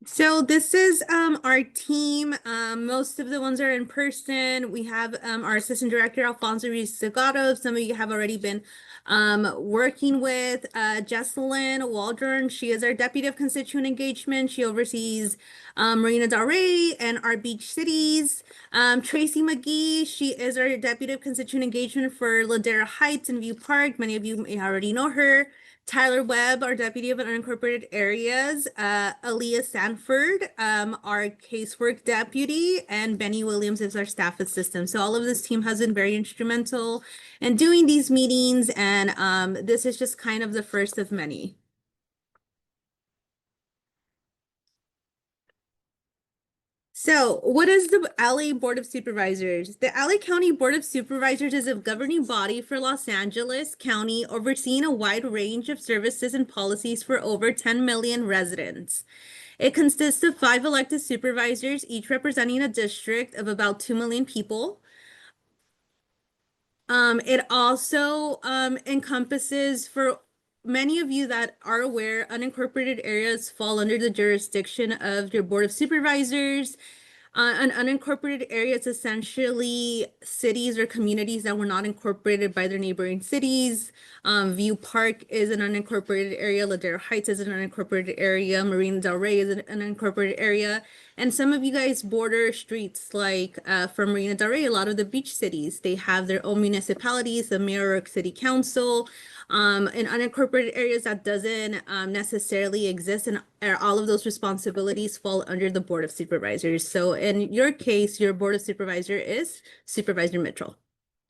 So this is our team. Most of the ones are in person. We have our assistant director, Alfonso Ruiz Segato. Some of you have already been working with Jesselyn Waldron. She is our deputy of constituent engagement. She oversees Marina Del Rey and our beach cities. Tracy McGee, she is our deputy of constituent engagement for Ladera Heights and View Park. Many of you may already know her. Tyler Webb, our deputy of unincorporated areas, Aaliyah Sanford, our casework deputy, and Benny Williams is our staff assistant. So all of this team has been very instrumental in doing these meetings, and this is just kind of the first of many. So, what is the LA Board of Supervisors? The LA County Board of Supervisors is a governing body for Los Angeles County, overseeing a wide range of services and policies for over 10 million residents. It consists of 5 elected supervisors, each representing a district of about 2 million people. It also encompasses, for many of you that are aware, unincorporated areas fall under the jurisdiction of your Board of Supervisors. An unincorporated area is essentially cities or communities that were not incorporated by their neighboring cities. View Park is an unincorporated area. Ladera Heights is an unincorporated area. Marina Del Rey is an unincorporated area. And some of you guys border streets like from Marina Del Rey, a lot of the beach cities, they have their own municipalities, the mayor or city council. In unincorporated areas that doesn't necessarily exist, and all of those responsibilities fall under the Board of Supervisors. So in your case, your Board of Supervisor is Supervisor Mitchell.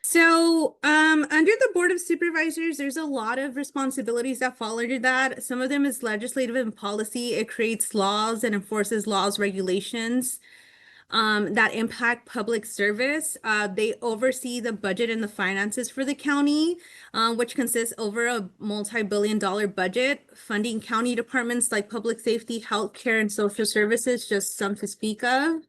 So under the Board of Supervisors, there's a lot of responsibilities that fall under that. Some of them is legislative and policy. It creates laws and enforces laws, regulations that impact public service. They oversee the budget and the finances for the county, which consists over a multi-billion-dollar budget, funding county departments like public safety, healthcare, and social services, just some to speak of.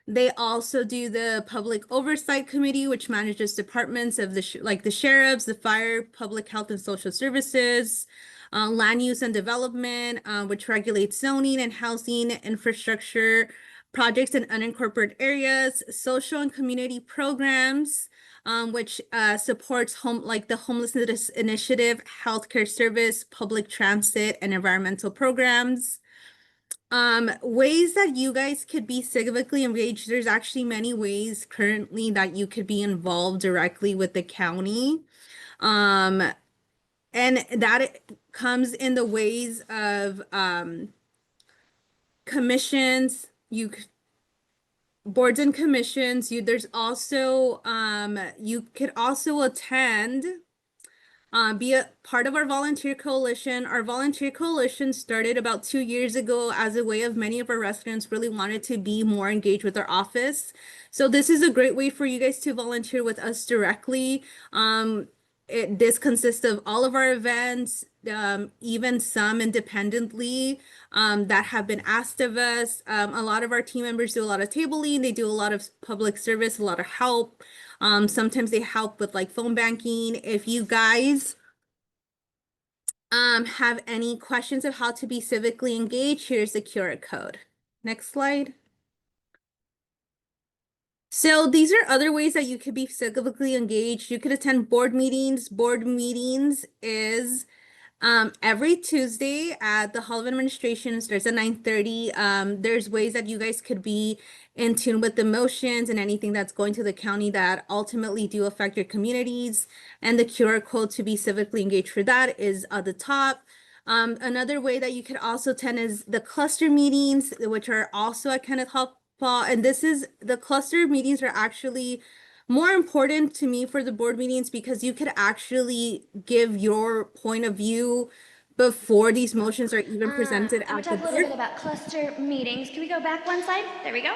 They also do the Public Oversight Committee, which manages departments of like the sheriffs, the fire, public health and social services, land use and development, which regulates zoning and housing infrastructure projects in unincorporated areas, social and community programs, which supports like the homelessness initiative, healthcare service, public transit, and environmental programs. Ways that you guys could be civically engaged. There's actually many ways currently that you could be involved directly with the county. And that comes in the ways of commissions, boards and commissions. There's also you could also attend, be a part of our volunteer coalition. Our volunteer coalition started about 2 years ago as a way of many of our residents really wanted to be more engaged with our office. So this is a great way for you guys to volunteer with us directly. This consists of all of our events, even some independently that have been asked of us. A lot of our team members do a lot of tabling. They do a lot of public service, a lot of help. Sometimes they help with like phone banking. If you guys have any questions of how to be civically engaged, here's the QR code. Next slide. So these are other ways that you could be civically engaged. You could attend board meetings. Board meetings is every Tuesday at the Hall of Administration. Starts at 9:30. There's ways that you guys could be in tune with the motions and anything that's going to the county that ultimately do affect your communities. And the QR code to be civically engaged for that is at the top. Another way that you could also attend is the cluster meetings, which are also at Kenneth Hall. And this is the cluster meetings are actually more important to me for the board meetings because you could actually give your point of view before these motions are even presented I'm at gonna the talk a little board. bit about cluster meetings. Can we go back one slide? There we go.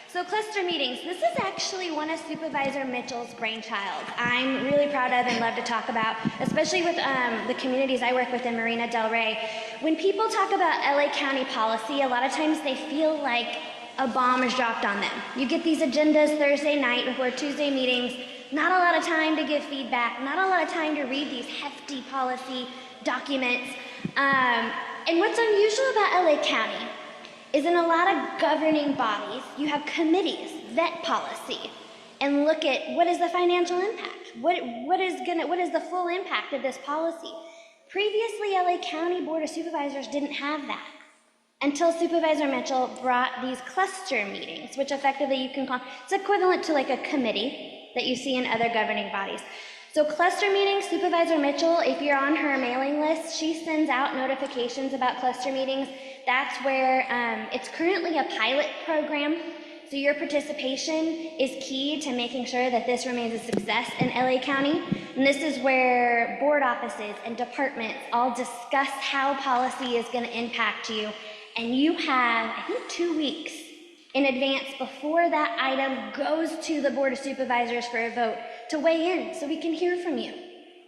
So cluster meetings, this is actually one of Supervisor Mitchell's brainchild. I'm really proud of and love to talk about, especially with the communities I work with in Marina Del Rey. When people talk about LA County policy, a lot of times they feel like a bomb is dropped on them. You get these agendas Thursday night before Tuesday meetings, not a lot of time to give feedback, not a lot of time to read these hefty policy documents. And what's unusual about LA County is in a lot of governing bodies, you have committees, vet policy, and look at what is the financial impact? What is the full impact of this policy? Previously, LA County Board of Supervisors didn't have that until Supervisor Mitchell brought these cluster meetings, which effectively you can call, it's equivalent to like a committee that you see in other governing bodies. So cluster meetings, Supervisor Mitchell, if you're on her mailing list, she sends out notifications about cluster meetings. That's where it's currently a pilot program. So your participation is key to making sure that this remains a success in LA County. And this is where board offices and departments all discuss how policy is going to impact you. And you have, I think, 2 weeks in advance before that item goes to the Board of Supervisors for a vote to weigh in so we can hear from you.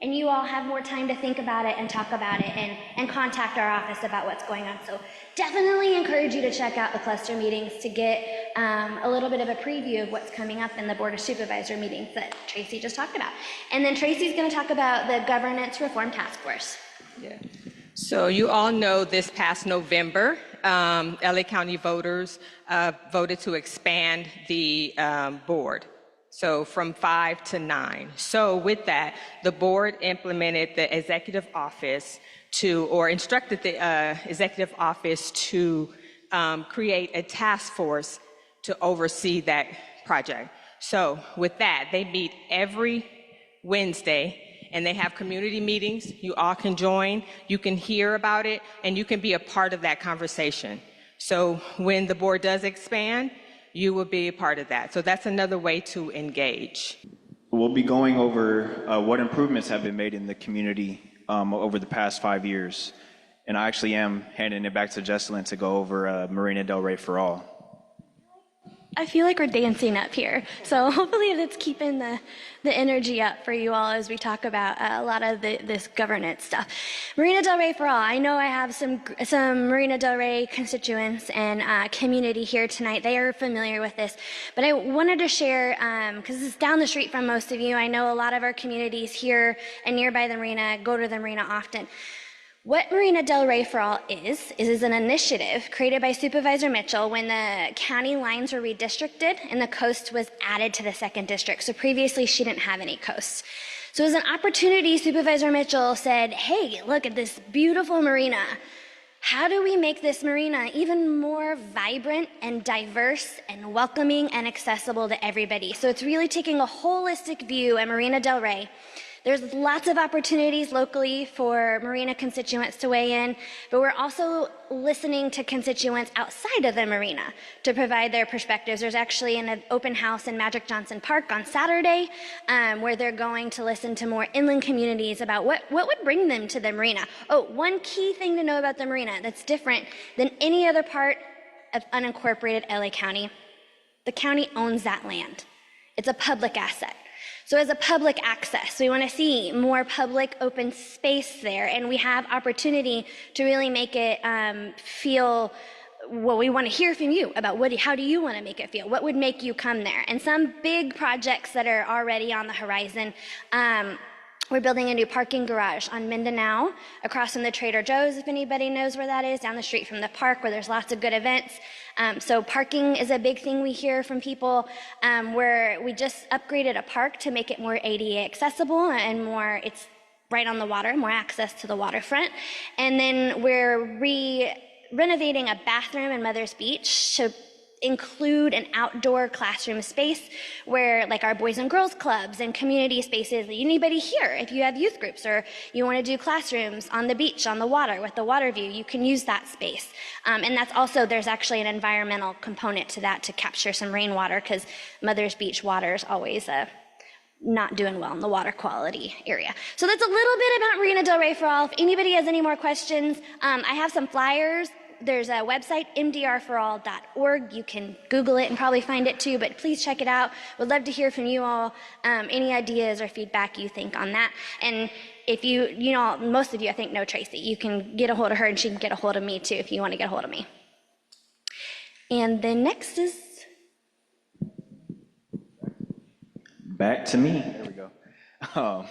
And you all have more time to think about it and talk about it and contact our office about what's going on. So definitely encourage you to check out the cluster meetings to get a little bit of a preview of what's coming up in the Board of Supervisor meetings that Tracy just talked about. And then Tracy's going to talk about the Governance Reform Task Force. Yeah. So you all know this past November, LA County voters voted to expand the board. So from 5 to 9. So with that, the board implemented the executive office or instructed the executive office to create a task force to oversee that project. So with that, they meet every Wednesday and they have community meetings. You all can join, you can hear about it, and you can be a part of that conversation. So when the board does expand, you will be a part of that. So that's another way to engage. We'll be going over what improvements have been made in the community over the past 5 years. And I actually am handing it back to Jesselyn to go over Marina Del Rey for All. I feel like we're dancing up here. So hopefully that's keeping the energy up for you all as we talk about a lot of this governance stuff. Marina Del Rey for All. I know I have some Marina Del Rey constituents and community here tonight. They are familiar with this. But I wanted to share, because it's down the street from most of you. I know a lot of our communities here and nearby the marina go to the marina often. What Marina Del Rey for All is an initiative created by Supervisor Mitchell when the county lines were redistricted and the coast was added to the 2nd district. So previously she didn't have any coasts. So as an opportunity, Supervisor Mitchell said, hey, look at this beautiful marina. How do we make this marina even more vibrant and diverse and welcoming and accessible to everybody? So it's really taking a holistic view at Marina Del Rey. There's lots of opportunities locally for marina constituents to weigh in, but we're also listening to constituents outside of the marina to provide their perspectives. There's actually an open house in Magic Johnson Park on Saturday where they're going to listen to more inland communities about what would bring them to the marina. Oh, one key thing to know about the marina that's different than any other part of unincorporated LA County. The county owns that land. It's a public asset. So as a public access, we want to see more public open space there, and we have opportunity to really make it feel, well, we want to hear from you about how do you want to make it feel? What would make you come there? And some big projects that are already on the horizon, we're building a new parking garage on Mindanao across from the Trader Joe's, if anybody knows where that is, down the street from the park where there's lots of good events. So parking is a big thing we hear from people, where we just upgraded a park to make it more ADA accessible and it's right on the water, more access to the waterfront. And then we're renovating a bathroom in Mother's Beach to include an outdoor classroom space where, like our Boys and Girls Clubs and community spaces, anybody here, if you have youth groups or you want to do classrooms on the beach, on the water, with the water view, you can use that space. And that's also, there's actually an environmental component to that to capture some rainwater, because Mother's Beach water is always not doing well in the water quality area. So that's a little bit about Marina Del Rey for All. If anybody has any more questions, I have some flyers. There's a website, mdrforall.org. You can Google it and probably find it too, but please check it out. Would love to hear from you all, any ideas or feedback you think on that. And if most of you, I think, know Tracy. You can get a hold of her and she can get a hold of me too if you want to get a hold of me. And then next is... Back to me. There we go.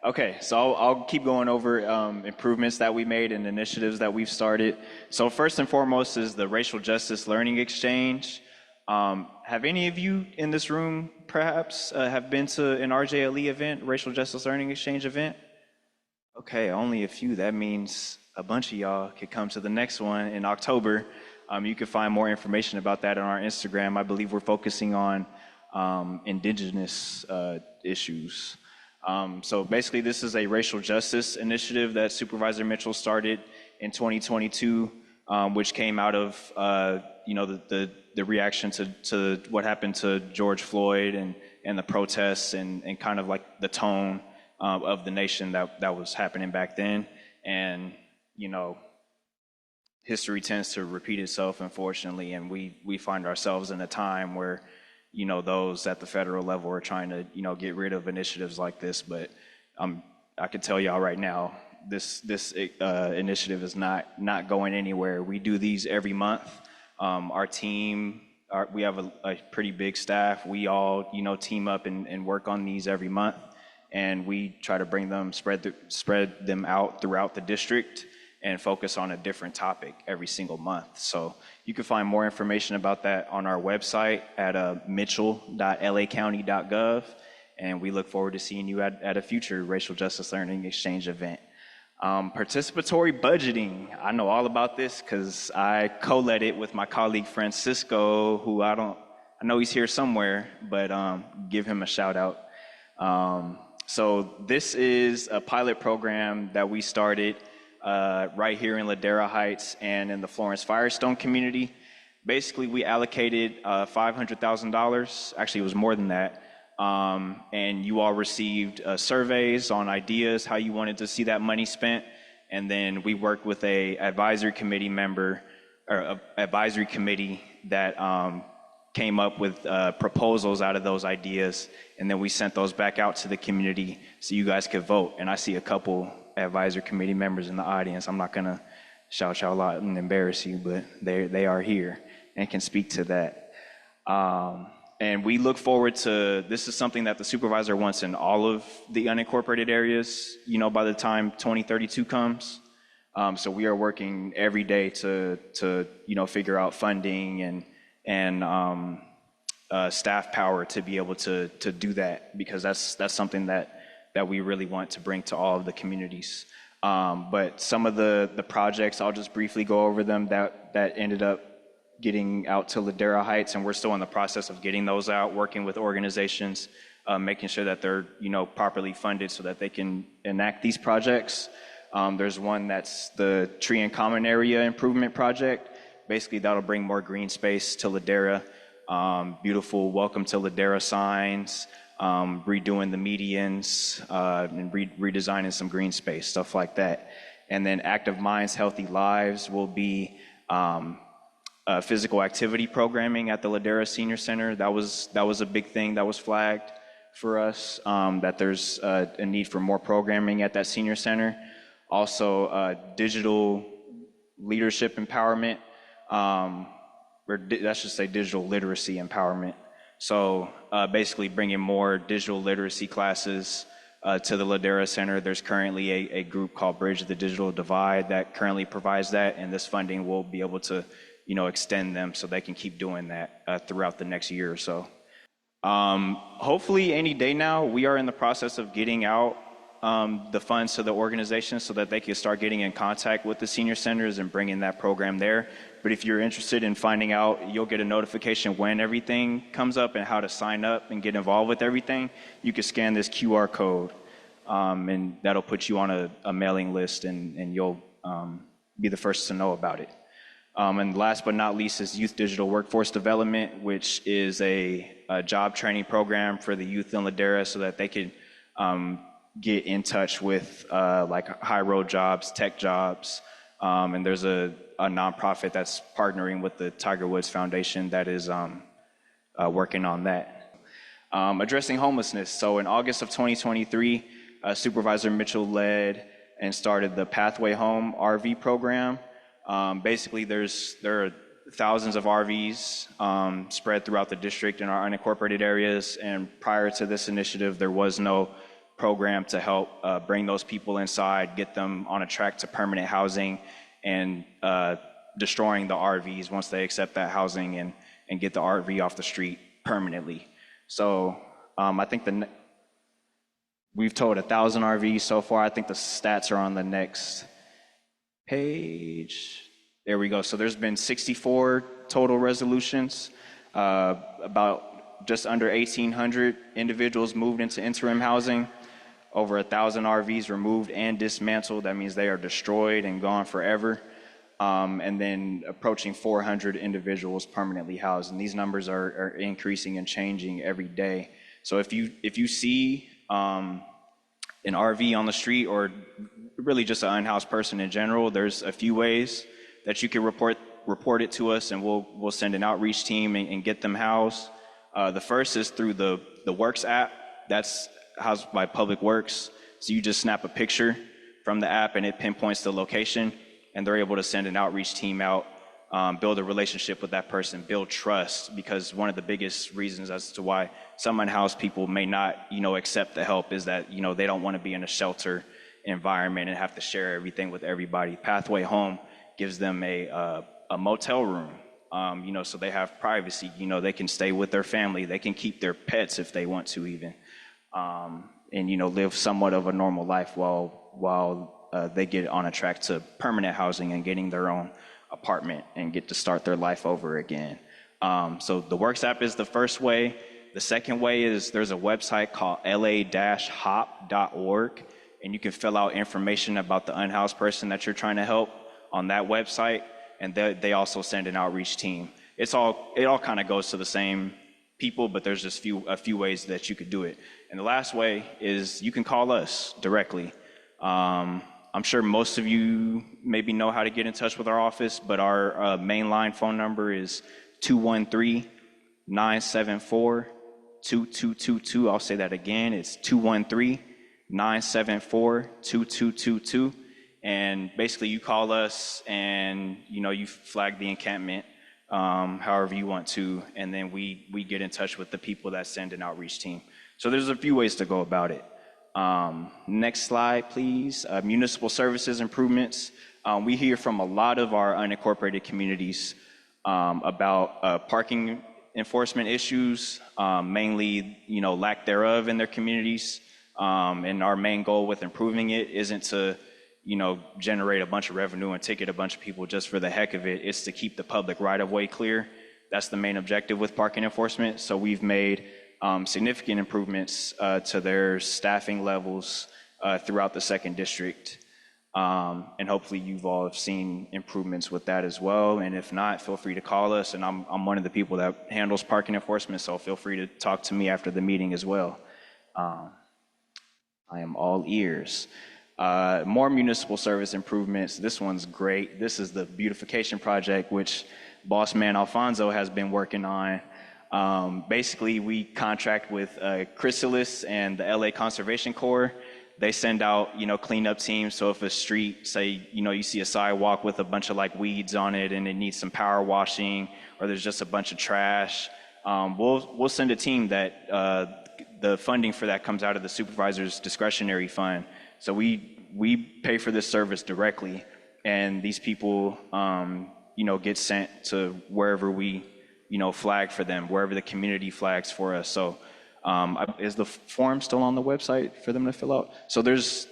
Okay, so I'll keep going over improvements that we made and initiatives that we've started. So first and foremost is the Racial Justice Learning Exchange. Have any of you in this room perhaps have been to an RJLE event, Racial Justice Learning Exchange event? Okay, only a few. That means a bunch of y'all could come to the next one in October. You can find more information about that on our Instagram. I believe we're focusing on indigenous issues. So basically, this is a racial justice initiative that Supervisor Mitchell started in 2022, which came out of the reaction to what happened to George Floyd and the protests and kind of like the tone of the nation that was happening back then. And history tends to repeat itself, unfortunately, and we find ourselves in a time where those at the federal level are trying to get rid of initiatives like this. But I can tell y'all right now, this initiative is not going anywhere. We do these every month. Our team, we have a pretty big staff. We all team up and work on these every month, and we try to bring them, spread them out throughout the district and focus on a different topic every single month. So you can find more information about that on our website at mitchell.lacounty.gov, and we look forward to seeing you at a future Racial Justice Learning Exchange event. Participatory budgeting. I know all about this because I co-led it with my colleague Francisco, who I know he's here somewhere, but give him a shout out. So this is a pilot program that we started right here in Ladera Heights and in the Florence Firestone community. Basically, we allocated $500,000. Actually, it was more than that. And you all received surveys on ideas, how you wanted to see that money spent. And then we worked with a advisory committee that came up with proposals out of those ideas. And then we sent those back out to the community so you guys could vote. And I see a couple advisory committee members in the audience. I'm not gonna shout y'all out and embarrass you, but they are here and can speak to that. And we look forward to, this is something that the supervisor wants in all of the unincorporated areas, by the time 2032 comes. So we are working every day to figure out funding and staff power to be able to do that, because that's something that we really want to bring to all of the communities. But some of the projects, I'll just briefly go over them that ended up getting out to Ladera Heights, and we're still in the process of getting those out, working with organizations, making sure that they're properly funded so that they can enact these projects. There's one that's the Tree and Common Area Improvement Project. Basically, that'll bring more green space to Ladera. Beautiful Welcome to Ladera signs, redoing the medians, and redesigning some green space, stuff like that. And then Active Minds, Healthy Lives will be physical activity programming at the Ladera Senior Center. That was a big thing that was flagged for us, that there's a need for more programming at that senior center. Also, digital leadership empowerment, or I should say digital literacy empowerment. So basically bringing more digital literacy classes to the Ladera Center. There's currently a group called Bridge the Digital Divide that currently provides that, and this funding will be able to extend them so they can keep doing that throughout the next year or so. Hopefully any day now. We are in the process of getting out the funds to the organization so that they can start getting in contact with the senior centers and bringing that program there. But if you're interested in finding out, you'll get a notification when everything comes up and how to sign up and get involved with everything. You can scan this QR code, and that'll put you on a mailing list, and you'll be the first to know about it. And last but not least is Youth Digital Workforce Development, which is a job training program for the youth in Ladera so that they can get in touch with like high road jobs, tech jobs. And there's a nonprofit that's partnering with the Tiger Woods Foundation that is working on that. Addressing homelessness. So in August of 2023, Supervisor Mitchell led and started the Pathway Home RV program. Basically, there are thousands of RVs spread throughout the district in our unincorporated areas, and prior to this initiative, there was no program to help bring those people inside, get them on a track to permanent housing, and destroying the RVs once they accept that housing and get the RV off the street permanently. So I think we've towed 1,000 RVs so far. I think the stats are on the next page. There we go. So there's been 64 total resolutions, about just under 1,800 individuals moved into interim housing, over 1,000 RVs removed and dismantled. That means they are destroyed and gone forever. And then approaching 400 individuals permanently housed. And these numbers are increasing and changing every day. So if you see an RV on the street, or really just an unhoused person in general, there's a few ways that you can report it to us, and we'll send an outreach team and get them housed. The first is through the Works app. That's housed by Public Works. So you just snap a picture from the app and it pinpoints the location, and they're able to send an outreach team out, build a relationship with that person, build trust, because one of the biggest reasons as to why some unhoused people may not, accept the help is that, they don't want to be in a shelter environment and have to share everything with everybody. Pathway Home gives them a motel room, so they have privacy. They can stay with their family. They can keep their pets if they want to even, and, live somewhat of a normal life while they get on a track to permanent housing and getting their own apartment and get to start their life over again. So the Works app is the first way. The second way is there's a website called la-hop.org, and you can fill out information about the unhoused person that you're trying to help on that website, and they also send an outreach team. It all kind of goes to the same people, but there's just a few ways that you could do it. And the last way is you can call us directly. I'm sure most of you maybe know how to get in touch with our office, but our main line phone number is 213-974-2222. I'll say that again. It's 213-974-2222. And basically you call us and, you flag the encampment however you want to, and then we get in touch with the people that send an outreach team. So there's a few ways to go about it. Next slide, please. Municipal services improvements. We hear from a lot of our unincorporated communities about parking enforcement issues, mainly, lack thereof in their communities. And our main goal with improving it isn't to, generate a bunch of revenue and ticket a bunch of people just for the heck of it. It's to keep the public right-of-way clear. That's the main objective with parking enforcement. So we've made significant improvements to their staffing levels throughout the 2nd District. And hopefully you've all have seen improvements with that as well. And if not, feel free to call us. And I'm one of the people that handles parking enforcement, so feel free to talk to me after the meeting as well. I am all ears. More municipal service improvements. This one's great. This is the beautification project, which Boss Man Alfonso has been working on. Basically, we contract with Chrysalis and the LA Conservation Corps. They send out, cleanup teams. So if a street, say, you see a sidewalk with a bunch of weeds on it and it needs some power washing, or there's just a bunch of trash, we'll send a team that the funding for that comes out of the supervisor's discretionary fund. So we pay for this service directly, and these people, get sent to wherever we, flag for them, wherever the community flags for us. So is the form still on the website for them to fill out? So there's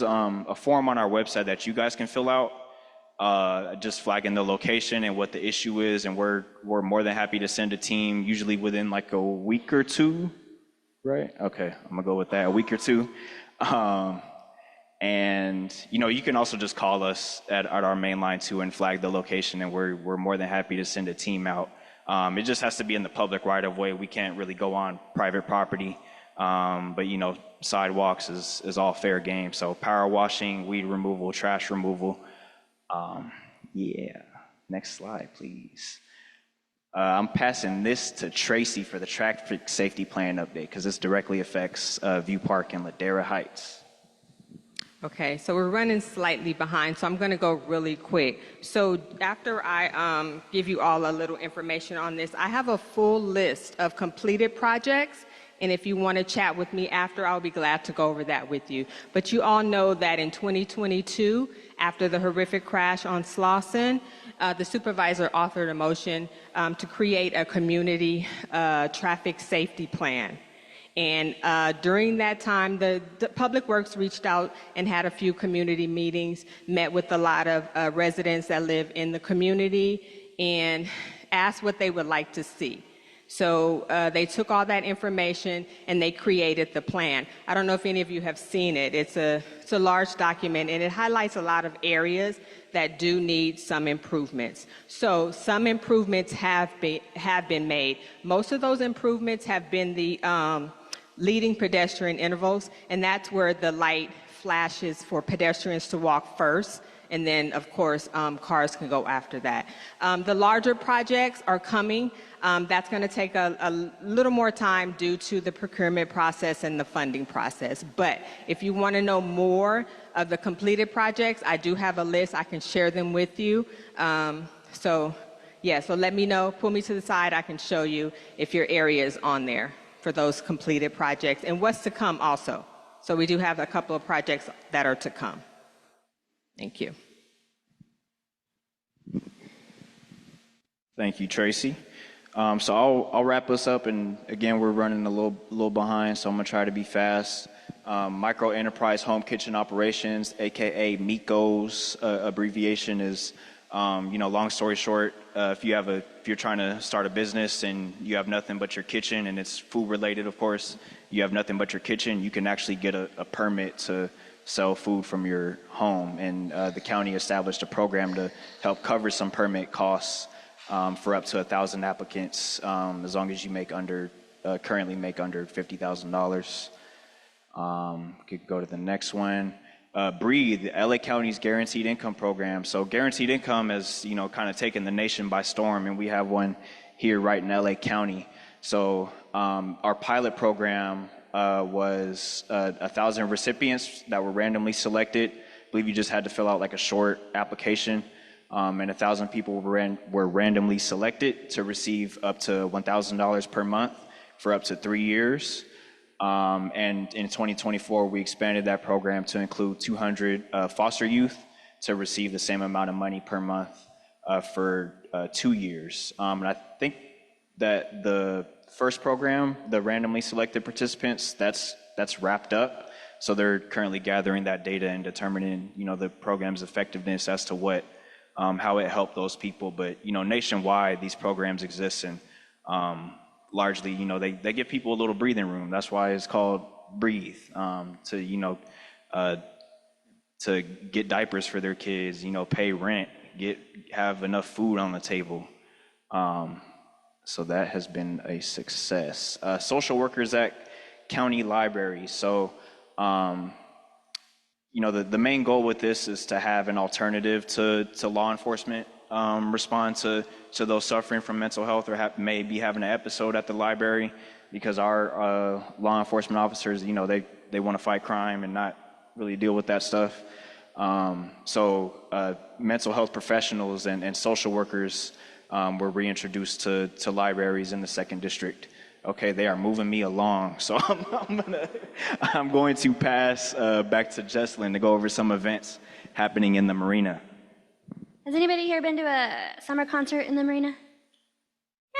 a form on our website that you guys can fill out, just flagging the location and what the issue is, and we're more than happy to send a team, usually within a week or two, right? Okay, I'm gonna go with that, a week or two. And you can also just call us at our main line too and flag the location, and we're more than happy to send a team out. It just has to be in the public right of way. We can't really go on private property, but sidewalks is all fair game. So power washing, weed removal, trash removal. Yeah, next slide, please. I'm passing this to Tracy for the traffic safety plan update, because this directly affects View Park and Ladera Heights. Okay, so we're running slightly behind, so I'm going to go really quick. So after I give you all a little information on this, I have a full list of completed projects And if you want to chat with me after, I'll be glad to go over that with you. But you all know that in 2022, after the horrific crash on Slauson, the supervisor authored a motion to create a community traffic safety plan. And during that time, the Public Works reached out and had a few community meetings, met with a lot of residents that live in the community, and asked what they would like to see. So they took all that information and they created the plan. I don't know if any of you have seen it. It's a large document, and it highlights a lot of areas that do need some improvements. So some improvements have been made. Most of those improvements have been the leading pedestrian intervals, and that's where the light flashes for pedestrians to walk first, and then, of course, cars can go after that. The larger projects are coming. That's going to take a little more time due to the procurement process and the funding process. But if you want to know more of the completed projects, I do have a list. I can share them with you. So let me know. Pull me to the side. I can show you if your area is on there for those completed projects and what's to come also. So we do have a couple of projects that are to come. Thank you. Thank you, Tracy. So I'll wrap us up, and again, we're running a little behind, so I'm gonna try to be fast. Micro Enterprise Home Kitchen Operations, aka MICO's abbreviation is, long story short, if you're trying to start a business and you have nothing but your kitchen, and it's food related, of course, you have nothing but your kitchen, you can actually get a permit to sell food from your home. And the county established a program to help cover some permit costs for up to 1,000 applicants, as long as you currently make under $50,000. Could go to the next one. Breathe, LA County's guaranteed income program. So guaranteed income has, kind of taken the nation by storm, and we have one here right in LA County. So our pilot program was 1,000 recipients that were randomly selected. I believe you just had to fill out like a short application, and 1,000 people were randomly selected to receive up to $1,000 per month for up to 3 years. And in 2024, we expanded that program to include 200 foster youth to receive the same amount of money per month for 2 years. And I think that the first program, the randomly selected participants, that's wrapped up. So they're currently gathering that data and determining, the program's effectiveness as to what, how it helped those people. But, nationwide, these programs exist, and largely, they give people a little breathing room. That's why it's called Breathe, to get diapers for their kids, pay rent, have enough food on the table. So that has been a success. Social workers at county libraries. So, the main goal with this is to have an alternative to law enforcement respond to those suffering from mental health or maybe having an episode at the library, because our law enforcement officers, they want to fight crime and not really deal with that stuff. So mental health professionals and social workers were reintroduced to libraries in the 2nd District. Okay, they are moving me along, so I'm going to pass back to Jesslyn to go over some events happening in the Marina. Has anybody here been to a summer concert in the Marina?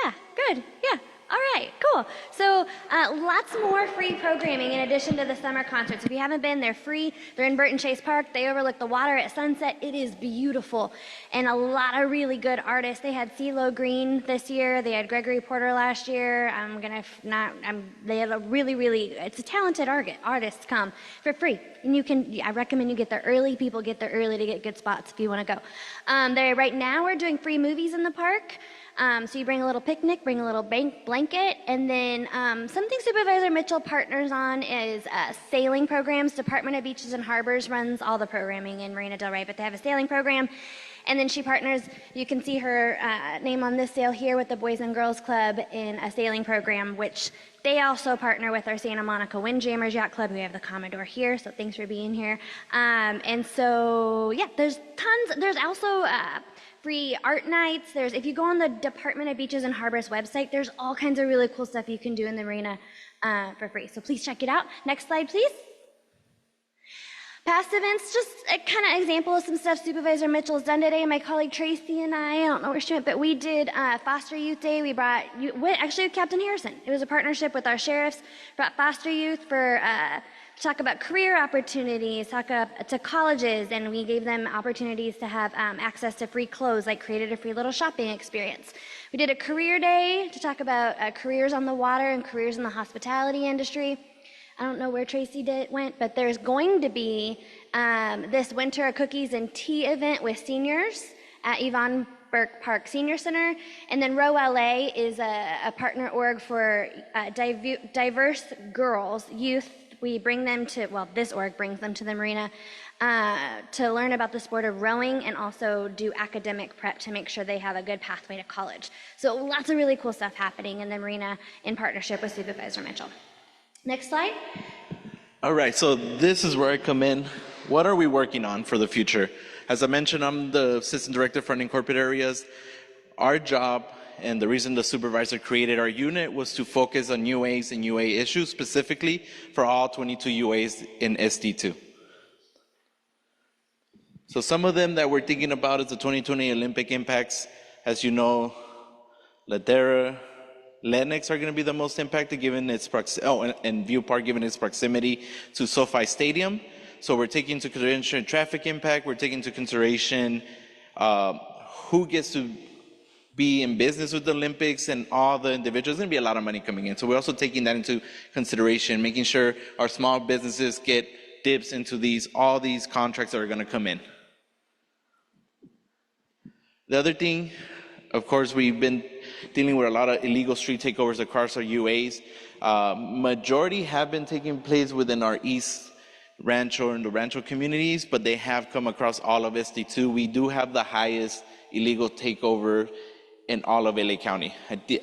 Yeah, good. Yeah. All right, cool. So lots more free programming in addition to the summer concerts. If you haven't been, they're free. They're in Burton Chase Park. They overlook the water at sunset. It is beautiful. And a lot of really good artists. They had CeeLo Green this year. They had Gregory Porter last year. They had a really, it's a talented artists come for free. And I recommend you get there early. People get there early to get good spots if you want to go. Right now we're doing free movies in the park. So you bring a little picnic, bring a little blanket, and then something Supervisor Mitchell partners on is sailing programs. Department of Beaches and Harbors runs all the programming in Marina Del Rey, but they have a sailing program. And then she partners, you can see her name on this sail here, with the Boys and Girls Club in a sailing program, which they also partner with our Santa Monica Windjammers Yacht Club. We have the Commodore here, so thanks for being here. And so, yeah, there's tons. There's also free art nights. If you go on the Department of Beaches and Harbors website, there's all kinds of really cool stuff you can do in the marina for free. So please check it out. Next slide, please. Past events, just a kind of example of some stuff Supervisor Mitchell's done today. My colleague Tracy and I don't know where she went, but we did Foster Youth Day. We brought, actually with Captain Harrison. It was a partnership with our sheriffs, brought foster youth for talk about career opportunities, talk to colleges, and we gave them opportunities to have access to free clothes, like created a free little shopping experience. We did a career day to talk about careers on the water and careers in the hospitality industry. I don't know where Tracy went, but there's going to be this winter a cookies and tea event with seniors at Yvonne Burke Park Senior Center. And then Row LA is a partner org for diverse girls, youth. We bring them to, this org brings them to the marina to learn about the sport of rowing and also do academic prep to make sure they have a good pathway to college. So lots of really cool stuff happening in the marina in partnership with Supervisor Mitchell. Next slide. All right, so this is where I come in. What are we working on for the future? As I mentioned, I'm the Assistant Director for Unincorporated Areas. Our job and the reason the supervisor created our unit was to focus on UAs and UA issues, specifically for all 22 UAs in SD2. So some of them that we're thinking about is the 2020 Olympic impacts. As you know, Ladera, Lennox are going to be the most impacted given its and View Park given its proximity to SoFi Stadium. So we're taking into consideration traffic impact. We're taking into consideration who gets to be in business with the Olympics and all the individuals. There's going to be a lot of money coming in. So we're also taking that into consideration, making sure our small businesses get dips into all these contracts that are going to come in. The other thing, of course, we've been dealing with a lot of illegal street takeovers across our UAs. Majority have been taking place within our East Rancho and the Rancho communities, but they have come across all of SD2. We do have the highest illegal takeover in all of LA County.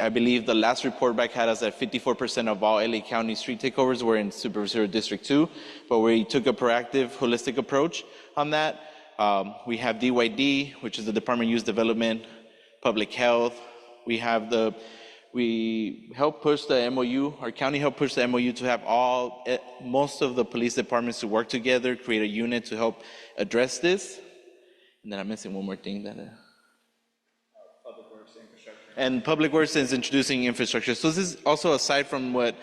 I believe the last report back had us at 54% of all LA County street takeovers were in Supervisor District 2, but we took a proactive, holistic approach on that. We have DYD, which is the Department of Youth Development, Public Health. We helped push the MOU, our county helped push the MOU to have most of the police departments to work together, create a unit to help address this. And then I'm missing one more thing that Public Works infrastructure. And Public Works is introducing infrastructure. So this is also aside from what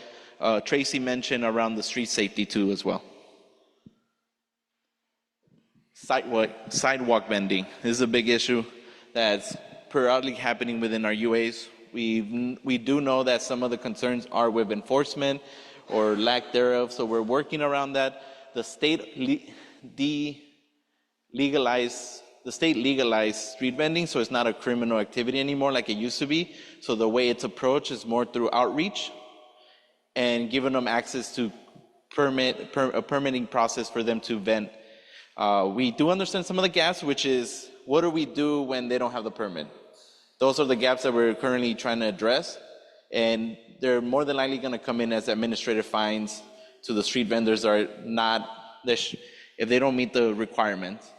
Tracy mentioned around the street safety too as well. Sidewalk vending. This is a big issue that's periodically happening within our UAs. We do know that some of the concerns are with enforcement or lack thereof, so we're working around that. The state legalized street vending, so it's not a criminal activity anymore like it used to be. So the way it's approached is more through outreach and giving them access to a permitting process for them to vend. We do understand some of the gaps, which is what do we do when they don't have the permit? Those are the gaps that we're currently trying to address, and they're more than likely going to come in as administrative fines to the street vendors if they don't meet the requirements.